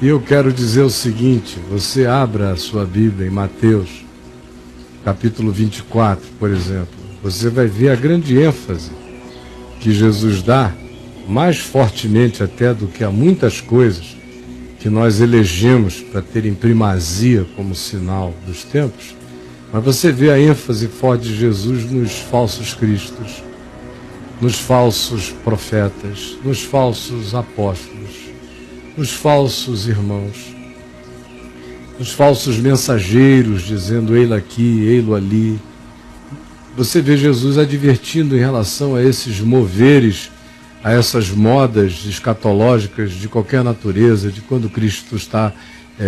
E eu quero dizer o seguinte: você abra a sua Bíblia em Mateus, capítulo 24, por exemplo. Você vai ver a grande ênfase que Jesus dá, mais fortemente até do que a muitas coisas que nós elegemos para terem primazia como sinal dos tempos. Mas você vê a ênfase forte de Jesus nos falsos cristos, nos falsos profetas, nos falsos apóstolos, nos falsos irmãos, nos falsos mensageiros, dizendo ei-lo aqui, ei-lo ali. Você vê Jesus advertindo em relação a esses moveres, a essas modas escatológicas de qualquer natureza, de quando Cristo está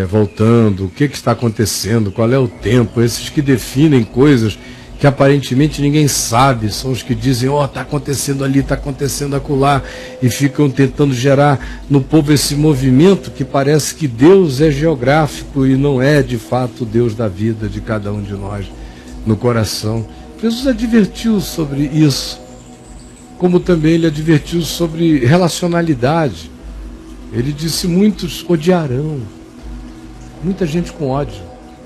voltando, o que está acontecendo, qual é o tempo, esses que definem coisas que aparentemente ninguém sabe, são os que dizem, está acontecendo ali, está acontecendo acolá, e ficam tentando gerar no povo esse movimento que parece que Deus é geográfico e não é de fato o Deus da vida de cada um de nós no coração. Jesus advertiu sobre isso, como também ele advertiu sobre relacionalidade. Ele disse, muitos odiarão, muita gente com ódio.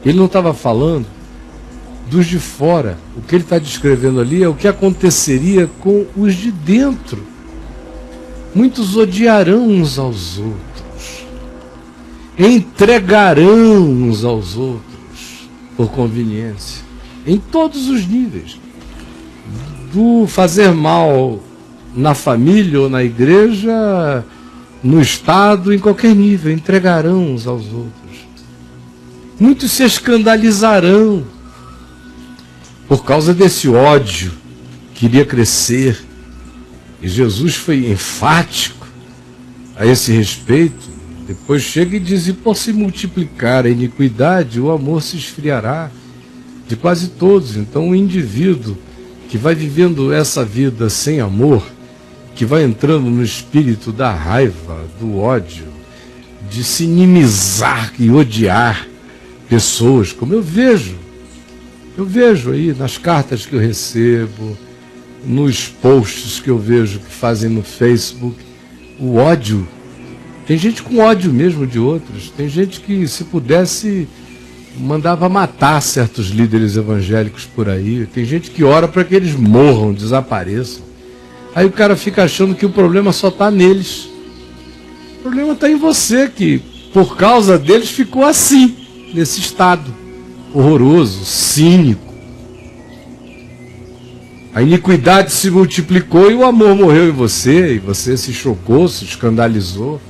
Ele não estava falando dos de fora. O que ele está descrevendo ali é o que aconteceria com os de dentro. Muitos odiarão uns aos outros, entregarão uns aos outros por conveniência, em todos os níveis, do fazer mal na família ou na igreja, no Estado, em qualquer nível, entregarão uns aos outros. Muitos se escandalizarão por causa desse ódio que iria crescer. E Jesus foi enfático a esse respeito. Depois chega e diz, e por se multiplicar a iniquidade, o amor se esfriará de quase todos. Então o indivíduo que vai vivendo essa vida sem amor, que vai entrando no espírito da raiva, do ódio, de se inimizar e odiar pessoas, como eu vejo aí nas cartas que eu recebo, nos posts que eu vejo que fazem no Facebook, o ódio. Tem gente com ódio mesmo de outros, tem gente que, se pudesse, mandava matar certos líderes evangélicos por aí, tem gente que ora para que eles morram, desapareçam. Aí o cara fica achando que o problema só está neles. O problema está em você, que por causa deles ficou assim, nesse estado horroroso, cínico. A iniquidade se multiplicou e o amor morreu em você, e você se chocou, se escandalizou,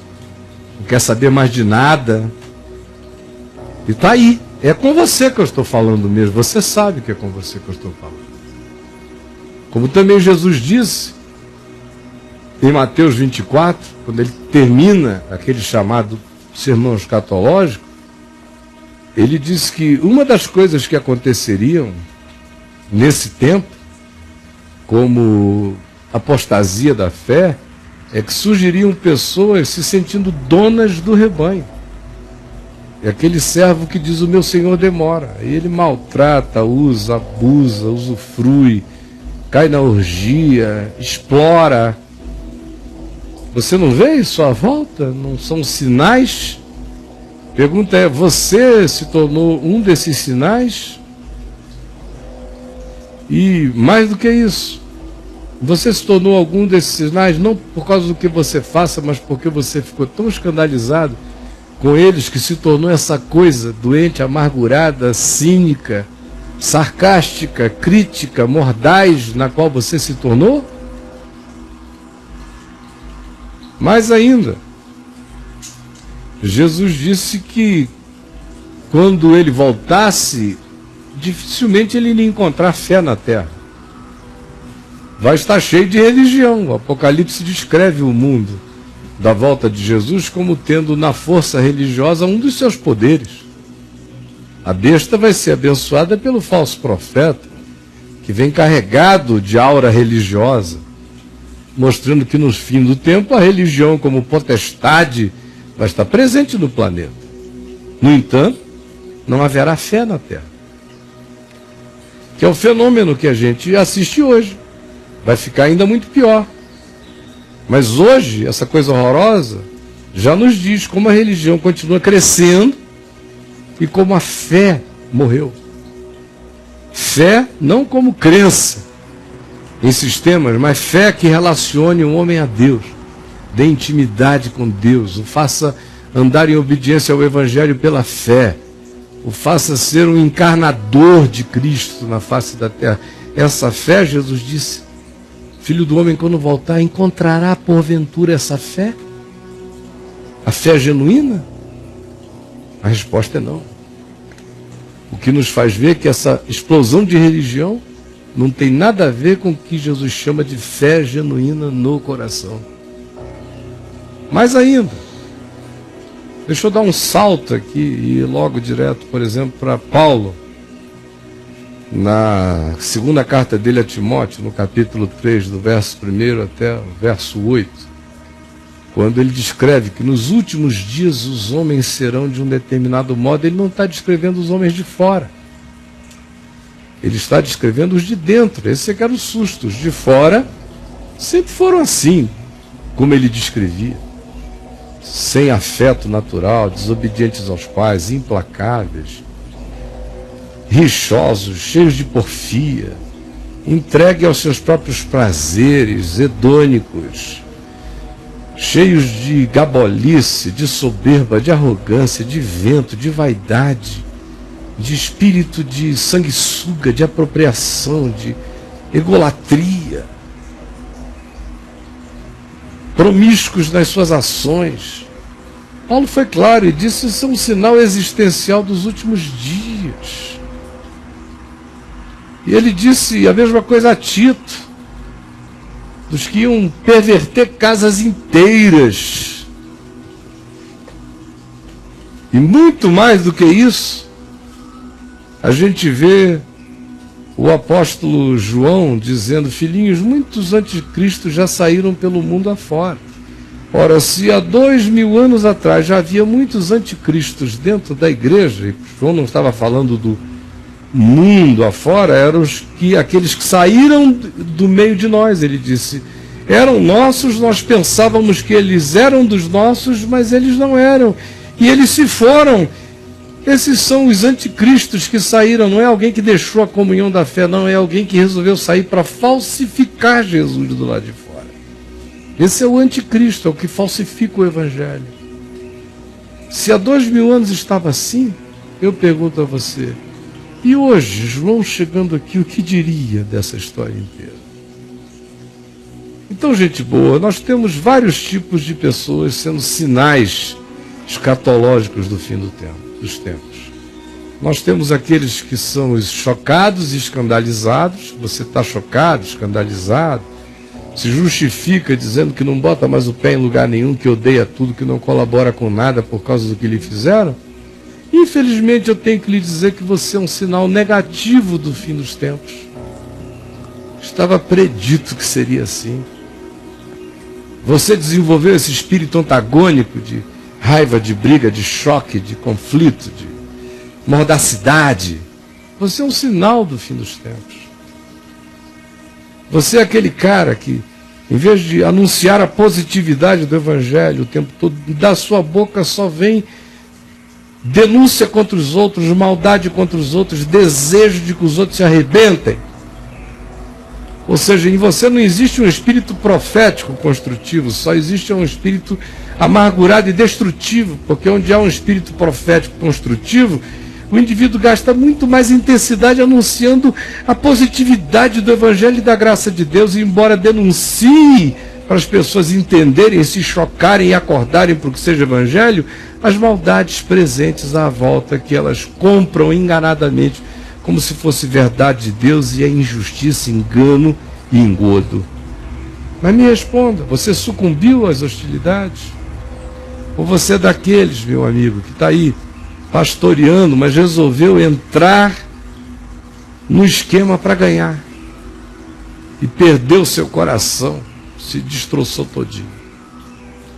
não quer saber mais de nada. E está aí, é com você que eu estou falando mesmo, você sabe que é com você que eu estou falando. Como também Jesus disse em Mateus 24, quando ele termina aquele chamado sermão escatológico, ele disse que uma das coisas que aconteceriam nesse tempo, como apostasia da fé, é que surgiriam pessoas se sentindo donas do rebanho. É aquele servo que diz, o meu senhor demora. E ele maltrata, usa, abusa, usufrui, cai na orgia, explora. Você não vê isso à volta? Não são sinais? Pergunta é, você se tornou um desses sinais? E mais do que isso, você se tornou algum desses sinais não por causa do que você faça, mas porque você ficou tão escandalizado com eles que se tornou essa coisa doente, amargurada, cínica, sarcástica, crítica, mordaz, na qual você se tornou? Mais ainda, Jesus disse que quando ele voltasse, dificilmente ele iria encontrar fé na terra. Vai estar cheio de religião. O Apocalipse descreve o mundo da volta de Jesus como tendo na força religiosa um dos seus poderes. A besta vai ser abençoada pelo falso profeta, que vem carregado de aura religiosa, mostrando que no fim do tempo a religião como potestade vai estar presente no planeta. No entanto, não haverá fé na terra, que é o fenômeno que a gente assiste hoje. Vai ficar ainda muito pior. Mas hoje, essa coisa horrorosa já nos diz como a religião continua crescendo e como a fé morreu. Fé não como crença em sistemas, mas fé que relacione o homem a Deus, dê intimidade com Deus, o faça andar em obediência ao Evangelho pela fé, o faça ser um encarnador de Cristo na face da terra. Essa fé, Jesus disse, Filho do homem, quando voltar, encontrará porventura essa fé? A fé genuína? A resposta é não. O que nos faz ver que essa explosão de religião não tem nada a ver com o que Jesus chama de fé genuína no coração. Mais ainda, deixa eu dar um salto aqui e ir logo direto, por exemplo, para Paulo, na segunda carta dele a Timóteo, no capítulo 3, do verso 1 até o verso 8, quando ele descreve que nos últimos dias os homens serão de um determinado modo. Ele não está descrevendo os homens de fora, ele está descrevendo os de dentro. Esse é que era o susto. Os de fora sempre foram assim, como ele descrevia, sem afeto natural, desobedientes aos pais, implacáveis, rixosos, cheios de porfia, entregue aos seus próprios prazeres, hedônicos, cheios de gabolice, de soberba, de arrogância, de vento, de vaidade, de espírito de sanguessuga, de apropriação, de egolatria, promíscuos nas suas ações. Paulo foi claro e disse: isso é um sinal existencial dos últimos dias. E ele disse a mesma coisa a Tito, dos que iam perverter casas inteiras. E muito mais do que isso, a gente vê o apóstolo João dizendo: filhinhos, muitos anticristos já saíram pelo mundo afora. Ora, se há 2000 anos atrás já havia muitos anticristos dentro da igreja, e João não estava falando do mundo afora, eram aqueles que saíram do meio de nós. Ele disse: eram nossos, nós pensávamos que eles eram dos nossos, mas eles não eram, e eles se foram. Esses são os anticristos que saíram. Não é alguém que deixou a comunhão da fé, não, é alguém que resolveu sair para falsificar Jesus do lado de fora. Esse é o anticristo, é o que falsifica o evangelho. Se há 2000 anos estava assim, eu pergunto a você, e hoje, João chegando aqui, o que diria dessa história inteira? Então, gente boa, nós temos vários tipos de pessoas sendo sinais escatológicos do fim dos tempos. Nós temos aqueles que são os chocados e escandalizados. Você está chocado, escandalizado, se justifica dizendo que não bota mais o pé em lugar nenhum, que odeia tudo, que não colabora com nada por causa do que lhe fizeram. Infelizmente, eu tenho que lhe dizer que você é um sinal negativo do fim dos tempos. Estava predito que seria assim. Você desenvolveu esse espírito antagônico de raiva, de briga, de choque, de conflito, de mordacidade. Você é um sinal do fim dos tempos. Você é aquele cara que, em vez de anunciar a positividade do evangelho o tempo todo, da sua boca só vem denúncia contra os outros, maldade contra os outros, desejo de que os outros se arrebentem. Ou seja, em você não existe um espírito profético construtivo, só existe um espírito amargurado e destrutivo, porque onde há um espírito profético construtivo, o indivíduo gasta muito mais intensidade anunciando a positividade do evangelho e da graça de Deus, e embora denuncie para as pessoas entenderem, se chocarem e acordarem para o que seja evangelho, as maldades presentes à volta que elas compram enganadamente, como se fosse verdade de Deus, e é injustiça, engano e engodo. Mas me responda, você sucumbiu às hostilidades? Ou você é daqueles, meu amigo, que está aí pastoreando, mas resolveu entrar no esquema para ganhar e perdeu seu coração, se destroçou todinho?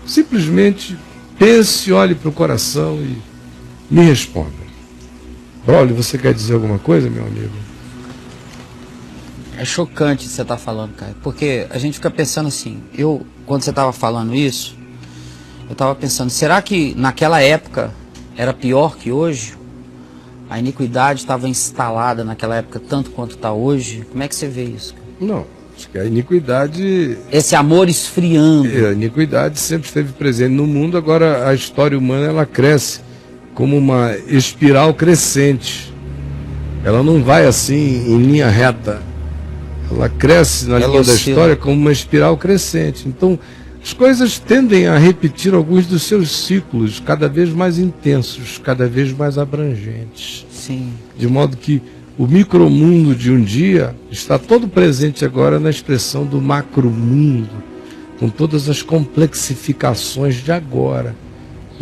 Simplesmente pense, olhe para o coração e me responda. Braulio, você quer dizer alguma coisa, meu amigo? É chocante o que você está falando, cara, porque a gente fica pensando assim, quando você estava falando isso, Eu estava pensando, será que naquela época era pior que hoje? A iniquidade estava instalada naquela época tanto quanto está hoje? Como é que você vê isso? Não, acho que a iniquidade... Esse amor esfriando. A iniquidade sempre esteve presente no mundo, agora a história humana ela cresce como uma espiral crescente. Ela não vai assim em linha reta. Ela cresce na linha da história como uma espiral crescente. Então, as coisas tendem a repetir alguns dos seus ciclos, cada vez mais intensos, cada vez mais abrangentes. Sim. De modo que o micromundo de um dia está todo presente agora na expressão do macromundo, com todas as complexificações de agora.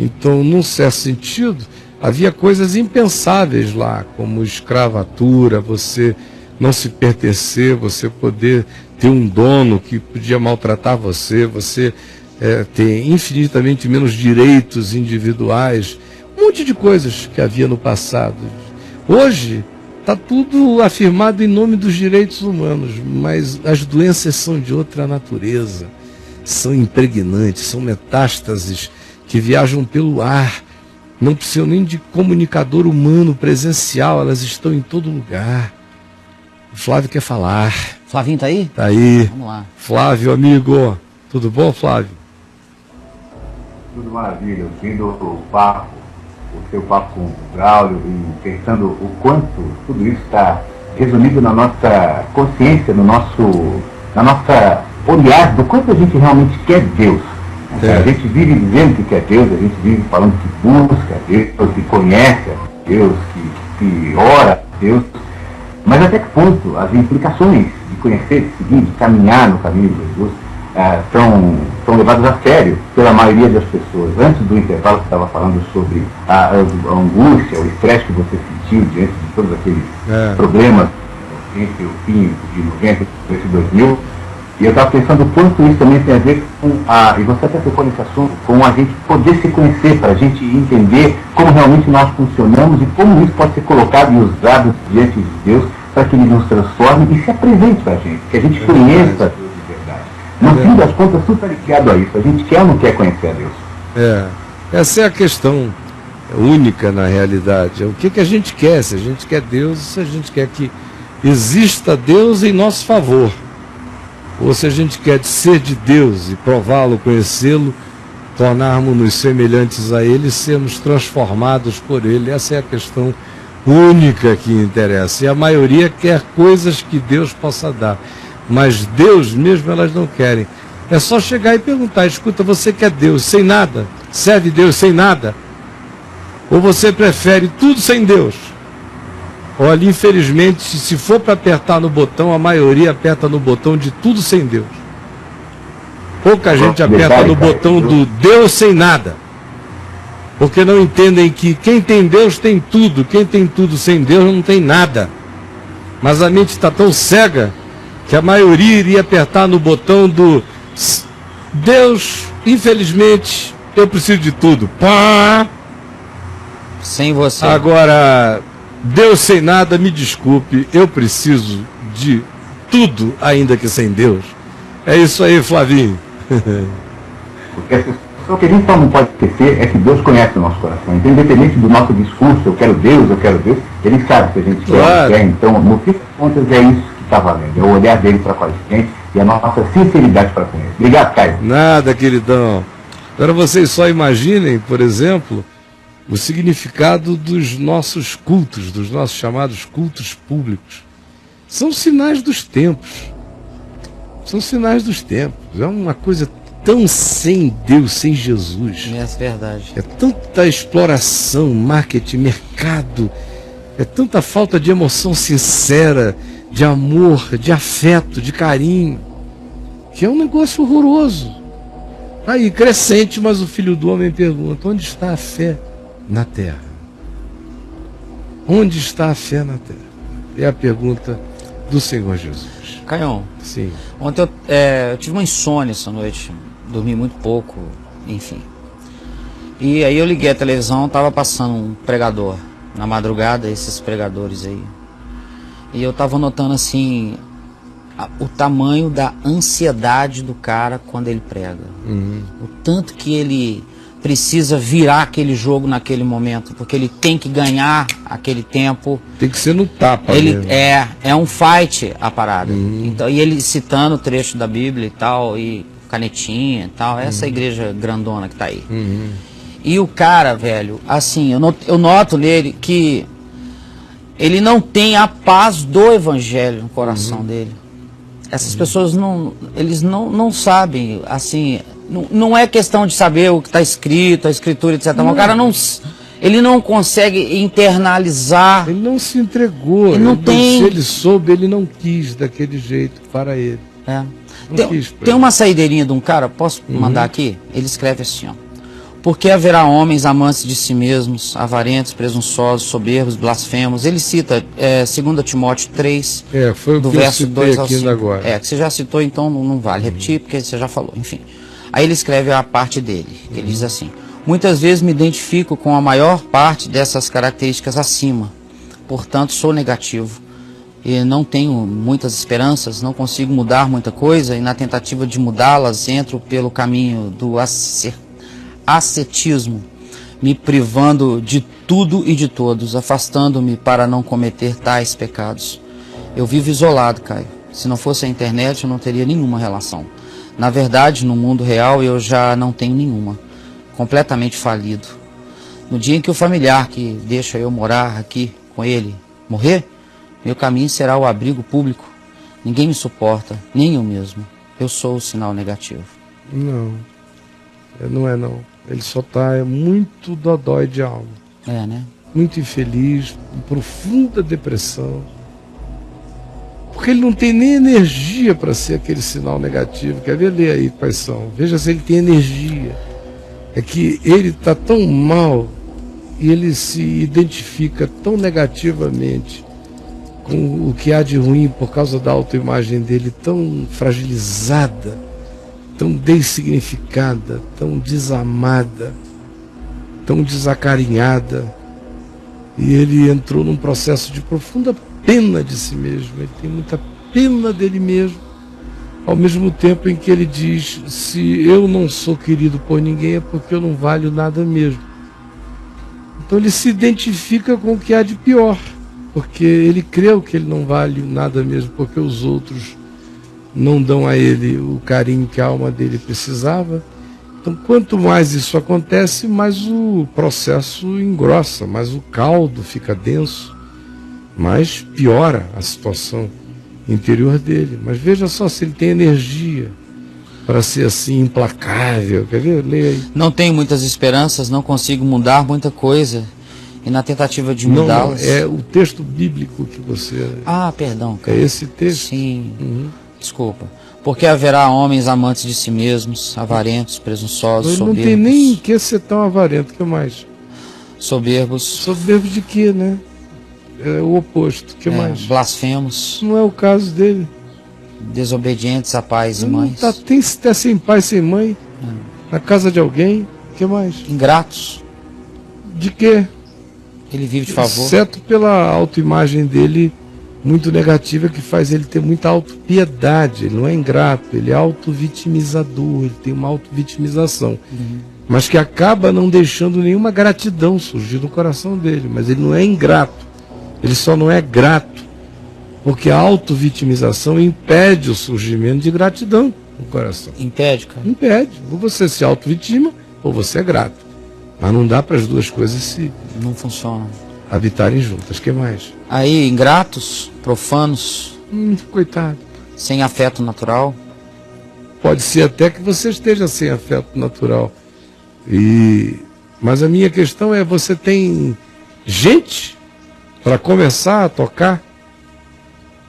Então, num certo sentido, havia coisas impensáveis lá, como escravatura, você não se pertencer, você poder ter um dono que podia maltratar você, você ter infinitamente menos direitos individuais, um monte de coisas que havia no passado. Hoje está tudo afirmado em nome dos direitos humanos, mas as doenças são de outra natureza, são impregnantes, são metástases que viajam pelo ar, não precisam nem de comunicador humano presencial, elas estão em todo lugar. O Flávio quer falar. Flavinho tá aí? Tá aí. Vamos lá. Flávio, amigo. Tudo bom, Flávio? Tudo maravilha. Ouvindo o seu papo com o Braulio e pensando o quanto tudo isso está resumido na nossa consciência, na nossa olhar do quanto a gente realmente quer Deus. A gente vive dizendo que quer Deus, a gente vive falando que busca Deus, que conhece a Deus, que ora a Deus. Mas até que ponto as implicações de conhecer, de seguir, de caminhar no caminho de Jesus são levadas a sério pela maioria das pessoas? Antes do intervalo você estava falando sobre a angústia, o estresse que você sentiu diante de todos aqueles problemas entre o fim de 90 e esse 2000. E eu estava pensando o quanto isso também tem a ver com e você até tocou nesse assunto, com a gente poder se conhecer, para a gente entender como realmente nós funcionamos e como isso pode ser colocado e usado diante de Deus para que Ele nos transforme e se apresente para a gente, que a gente conheça a Deus de verdade. No fim das contas, tudo está ligado a isso. A gente quer ou não quer conhecer a Deus? Essa é a questão única na realidade. O que a gente quer? Se a gente quer Deus, se a gente quer que exista Deus em nosso favor. Ou se a gente quer ser de Deus e prová-lo, conhecê-lo, tornarmos-nos semelhantes a Ele e sermos transformados por Ele. Essa é a questão única que interessa. E a maioria quer coisas que Deus possa dar. Mas Deus mesmo elas não querem. É só chegar e perguntar, escuta, você quer Deus sem nada? Serve Deus sem nada? Ou você prefere tudo sem Deus? Olha, infelizmente, se for para apertar no botão, a maioria aperta no botão de tudo sem Deus. Pouca gente aperta no botão do Deus sem nada. Porque não entendem que quem tem Deus tem tudo, quem tem tudo sem Deus não tem nada. Mas a mente está tão cega que a maioria iria apertar no botão do Deus, infelizmente, eu preciso de tudo. Pá! Sem você. Agora, Deus sem nada, me desculpe, eu preciso de tudo, ainda que sem Deus. É isso aí, Flavinho. Porque o que a gente só não pode esquecer é que Deus conhece o nosso coração. Então, independente do nosso discurso, eu quero Deus, Ele sabe que a gente quer. Então, no fim das contas, é isso que está valendo. É o olhar dele para com a gente e a nossa sinceridade para com ele. Obrigado, Caio. Nada, queridão. Agora vocês só imaginem, por exemplo, o significado dos nossos cultos, dos nossos chamados cultos públicos. São sinais dos tempos. São sinais dos tempos. É uma coisa tão sem Deus, sem Jesus. É verdade. É tanta exploração, marketing, mercado. É tanta falta de emoção sincera, de amor, de afeto, de carinho, que é um negócio horroroso. Aí, crescente, mas o Filho do Homem pergunta, onde está a fé na terra? Onde está a fé na terra? É a pergunta do Senhor Jesus. Caião, sim. Ontem eu tive uma insônia essa noite, dormi muito pouco, enfim. E aí eu liguei a televisão, estava passando um pregador na madrugada, esses pregadores aí. E eu estava notando assim o tamanho da ansiedade do cara quando ele prega. O tanto que ele precisa virar aquele jogo naquele momento, porque ele tem que ganhar aquele tempo. Tem que ser no tapa Ele mesmo. é um fight a parada. Então, e ele citando o trecho da Bíblia e tal, e canetinha e tal, essa igreja grandona que tá aí. E o cara, velho, assim, eu noto nele que ele não tem a paz do evangelho no coração dele. Essas pessoas eles não sabem, assim, não é questão de saber o que está escrito, a escritura, etc. Mas o cara ele não consegue internalizar. Ele não se entregou. Ele não tem... Se ele soube, ele não quis daquele jeito para ele. Tem uma saideirinha de um cara, posso mandar aqui? Ele escreve assim, ó. Porque haverá homens amantes de si mesmos, avarentos, presunçosos, soberbos, blasfemos. Ele cita 2 Timóteo 3, foi o do que verso eu citei 2 ao aqui 5. agora. Que você já citou, então não vale repetir, porque você já falou, enfim. Aí ele escreve a parte dele, ele diz assim: muitas vezes me identifico com a maior parte dessas características acima, portanto sou negativo. E não tenho muitas esperanças, não consigo mudar muita coisa, e na tentativa de mudá-las entro pelo caminho do ascetismo, me privando de tudo e de todos, afastando-me para não cometer tais pecados. Eu vivo isolado, Caio. Se não fosse a internet, eu não teria nenhuma relação. Na verdade, no mundo real, eu já não tenho nenhuma. Completamente falido. No dia em que o familiar que deixa eu morar aqui com ele morrer, meu caminho será o abrigo público. Ninguém me suporta, nem eu mesmo. Eu sou o sinal negativo. Não é não. Ele só está muito dodói de alma. Né? Muito infeliz, em profunda depressão. Porque ele não tem nem energia para ser aquele sinal negativo. Quer ver? Lê aí quais são. Veja se ele tem energia. É que ele está tão mal e ele se identifica tão negativamente com o que há de ruim por causa da autoimagem dele tão fragilizada, tão dessignificada, tão desamada, tão desacarinhada. E ele entrou num processo de profunda pena de si mesmo. Ele tem muita pena dele mesmo, ao mesmo tempo em que ele diz: se eu não sou querido por ninguém é porque eu não valho nada mesmo. Então ele se identifica com o que há de pior, porque ele creu que ele não vale nada mesmo, porque os outros não dão a ele o carinho que a alma dele precisava. Então, quanto mais isso acontece, mais o processo engrossa, mais o caldo fica denso, mais piora a situação interior dele. Mas veja só se ele tem energia para ser assim implacável. Quer ver? Leia aí. Não tenho muitas esperanças, não consigo mudar muita coisa. E na tentativa de mudá-las... Não, é o texto bíblico que você... perdão, cara. É esse texto? Sim, desculpa. Porque haverá homens amantes de si mesmos, avarentos, presunçosos, soberbos. Não tem nem que ser tão avarento, o que mais? Soberbos. Soberbos de quê, né? É o oposto, o que mais? Blasfemos. Não é o caso dele. Desobedientes a pais e mães. Tem que estar sem pai, sem mãe, na casa de alguém, o que mais? Ingratos. De quê? Ele vive de favor. Exceto pela autoimagem dele muito negativa, que faz ele ter muita autopiedade. Ele não é ingrato, ele é auto-vitimizador, ele tem uma auto-vitimização. Mas que acaba não deixando nenhuma gratidão surgir no coração dele. Mas ele não é ingrato, ele só não é grato, porque a auto-vitimização impede o surgimento de gratidão no coração. Impede, cara? Impede. Ou você se auto-vitima, ou você é grato. Mas não dá para as duas coisas não funcionam, habitarem juntas. O que mais? Aí, ingratos, profanos, coitado. sem afeto natural. Pode ser até que você esteja sem afeto natural. Mas a minha questão é: você tem gente para começar a tocar?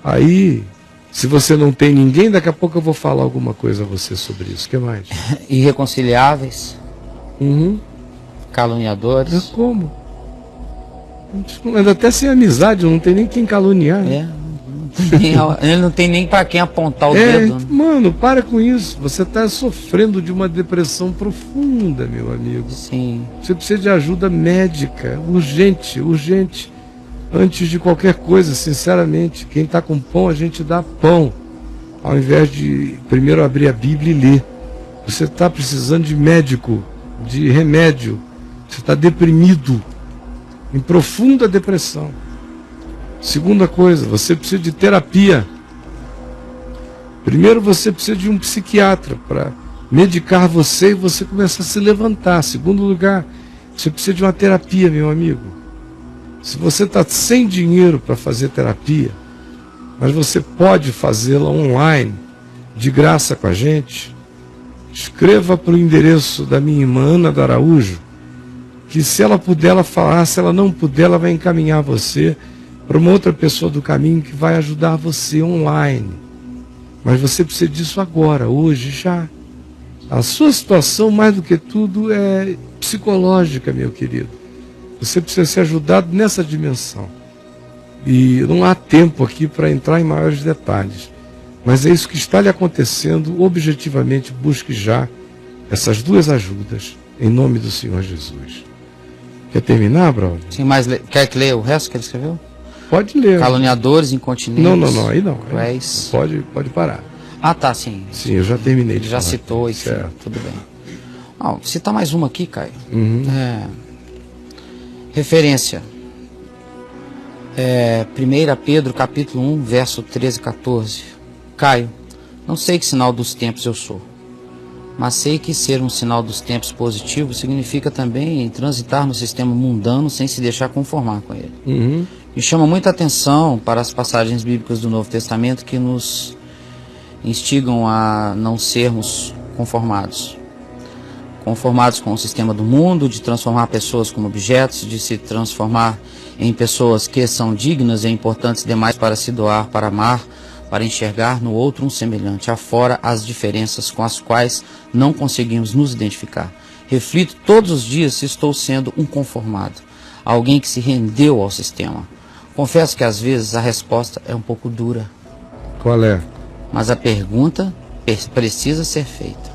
Aí, se você não tem ninguém, daqui a pouco eu vou falar alguma coisa a você sobre isso. O que mais? Irreconciliáveis. Caluniadores. Mas como? Até sem amizade, não tem nem quem caluniar. Ele não tem nem para quem apontar o dedo. Mano, para com isso. Você está sofrendo de uma depressão profunda, meu amigo. Sim. Você precisa de ajuda médica, urgente, urgente. Antes de qualquer coisa, sinceramente. Quem está com pão, a gente dá pão, ao invés de primeiro abrir a Bíblia e ler. Você está precisando de médico de remédio. Você está deprimido, em profunda depressão. Segunda coisa, você precisa de terapia. Primeiro você precisa de um psiquiatra para medicar você e você começar a se levantar. Segundo lugar, você precisa de uma terapia, meu amigo. Se você está sem dinheiro para fazer terapia, mas você pode fazê-la online, de graça com a gente, escreva para o endereço da minha irmã Ana do Araújo, que se ela puder, ela falar, se ela não puder, ela vai encaminhar você para uma outra pessoa do caminho que vai ajudar você online. Mas você precisa disso agora, hoje, já. A sua situação, mais do que tudo, é psicológica, meu querido. Você precisa ser ajudado nessa dimensão. E não há tempo aqui para entrar em maiores detalhes. Mas é isso que está lhe acontecendo. Objetivamente, busque já essas duas ajudas, em nome do Senhor Jesus. Quer terminar, Braulio? Sim, mas quer que leia o resto que ele escreveu? Pode ler. Caluniadores, incontinentes. Não, aí não. Cruéis. Pode parar. Ah, tá, sim. Sim, eu já terminei. Ele já citou, enfim, tudo bem. Vou citar mais uma aqui, Caio. Referência. 1 Pedro, capítulo 1, verso 13 e 14. Caio, não sei que sinal dos tempos eu sou, mas sei que ser um sinal dos tempos positivo significa também transitar no sistema mundano sem se deixar conformar com ele. Me chama muita atenção para as passagens bíblicas do Novo Testamento que nos instigam a não sermos conformados com o sistema do mundo, de transformar pessoas como objetos, de se transformar em pessoas que são dignas e importantes demais para se doar, para amar, para enxergar no outro um semelhante, afora as diferenças com as quais não conseguimos nos identificar. Reflito todos os dias se estou sendo um conformado, alguém que se rendeu ao sistema. Confesso que às vezes a resposta é um pouco dura. Qual é? Mas a pergunta precisa ser feita.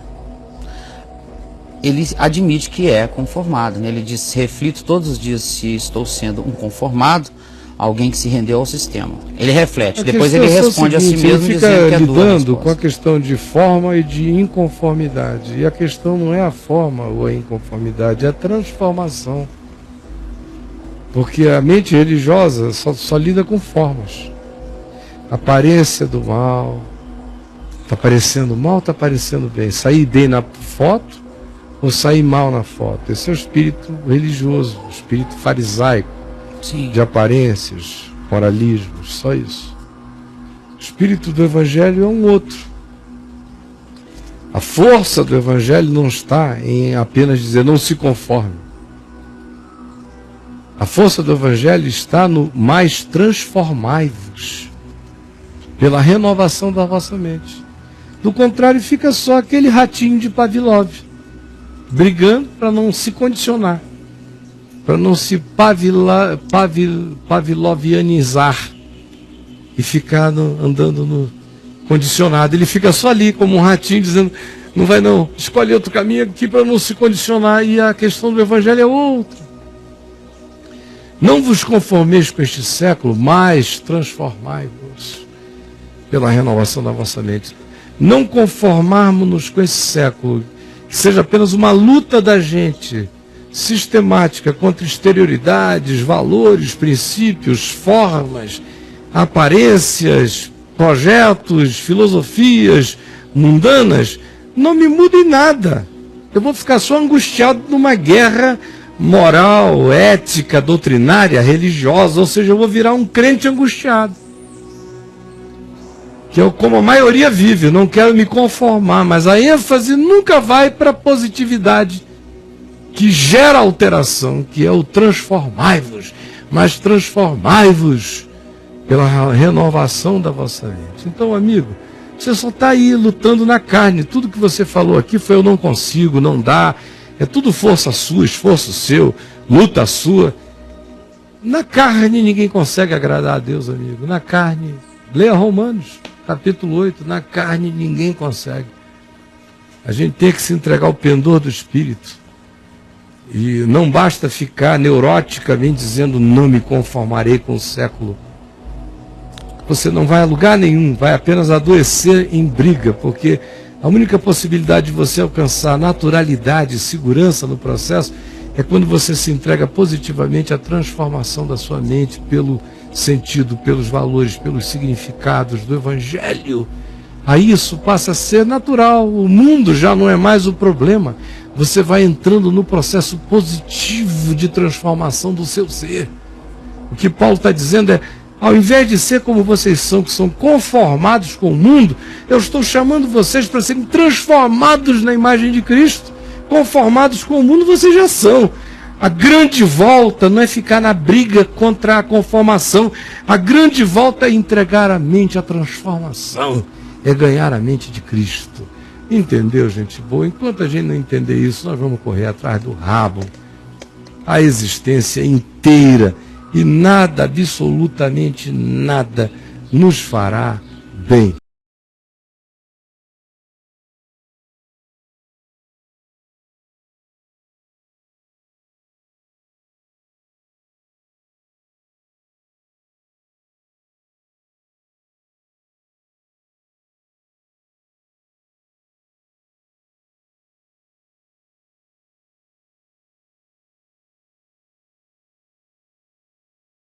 Ele admite que é conformado, né? Ele diz, reflito todos os dias se estou sendo um conformado, alguém que se rendeu ao sistema. Ele reflete, depois ele responde a si mesmo dizendo que é dura a resposta. Ele fica lidando com a questão de forma e de inconformidade. E a questão não é a forma ou a inconformidade, é a transformação. Porque a mente religiosa só lida com formas. Aparência do mal. Está parecendo mal, está parecendo bem. Sair bem na foto ou sair mal na foto. Esse é o espírito religioso, o espírito farisaico. Sim. De aparências, moralismos, só isso. O espírito do Evangelho é um outro. A força do Evangelho não está em apenas dizer não se conforme. A força do Evangelho está no mais transformai-vos pela renovação da vossa mente. Do contrário, fica só aquele ratinho de Pavlov, brigando para não se condicionar, para não se pavlovianizar e ficar andando no condicionado. Ele fica só ali como um ratinho dizendo, não vai não, escolhe outro caminho aqui para não se condicionar. E a questão do Evangelho é outra. Não vos conformeis com este século, mas transformai-vos pela renovação da vossa mente. Não conformarmos-nos com esse século, que seja apenas uma luta da gente sistemática contra exterioridades, valores, princípios, formas, aparências, projetos, filosofias mundanas, não me muda em nada. Eu vou ficar só angustiado numa guerra moral, ética, doutrinária, religiosa, ou seja, eu vou virar um crente angustiado. Que é como a maioria vive, não quero me conformar, mas a ênfase nunca vai para a positividade que gera alteração, que é o transformai-vos, mas transformai-vos pela renovação da vossa mente. Então, amigo, você só está aí lutando na carne. Tudo que você falou aqui foi eu não consigo, não dá, é tudo força sua, esforço seu, luta sua. Na carne ninguém consegue agradar a Deus, amigo. Na carne, leia Romanos, capítulo 8, na carne ninguém consegue. A gente tem que se entregar ao pendor do Espírito. E não basta ficar neuroticamente dizendo não me conformarei com o século. Você não vai a lugar nenhum, vai apenas adoecer em briga, porque A única possibilidade de você alcançar naturalidade e segurança no processo é quando você se entrega positivamente à transformação da sua mente pelo sentido, pelos valores, pelos significados do Evangelho. Aí isso passa a ser natural, o mundo já não é mais o problema. Você vai entrando no processo positivo de transformação do seu ser. O que Paulo está dizendo é, ao invés de ser como vocês são, que são conformados com o mundo, eu estou chamando vocês para serem transformados na imagem de Cristo. Conformados com o mundo vocês já são. A grande volta não é ficar na briga contra a conformação. A grande volta é entregar a mente à transformação. É ganhar a mente de Cristo. Entendeu, gente boa? Enquanto a gente não entender isso, nós vamos correr atrás do rabo a existência inteira. E nada, absolutamente nada, nos fará bem.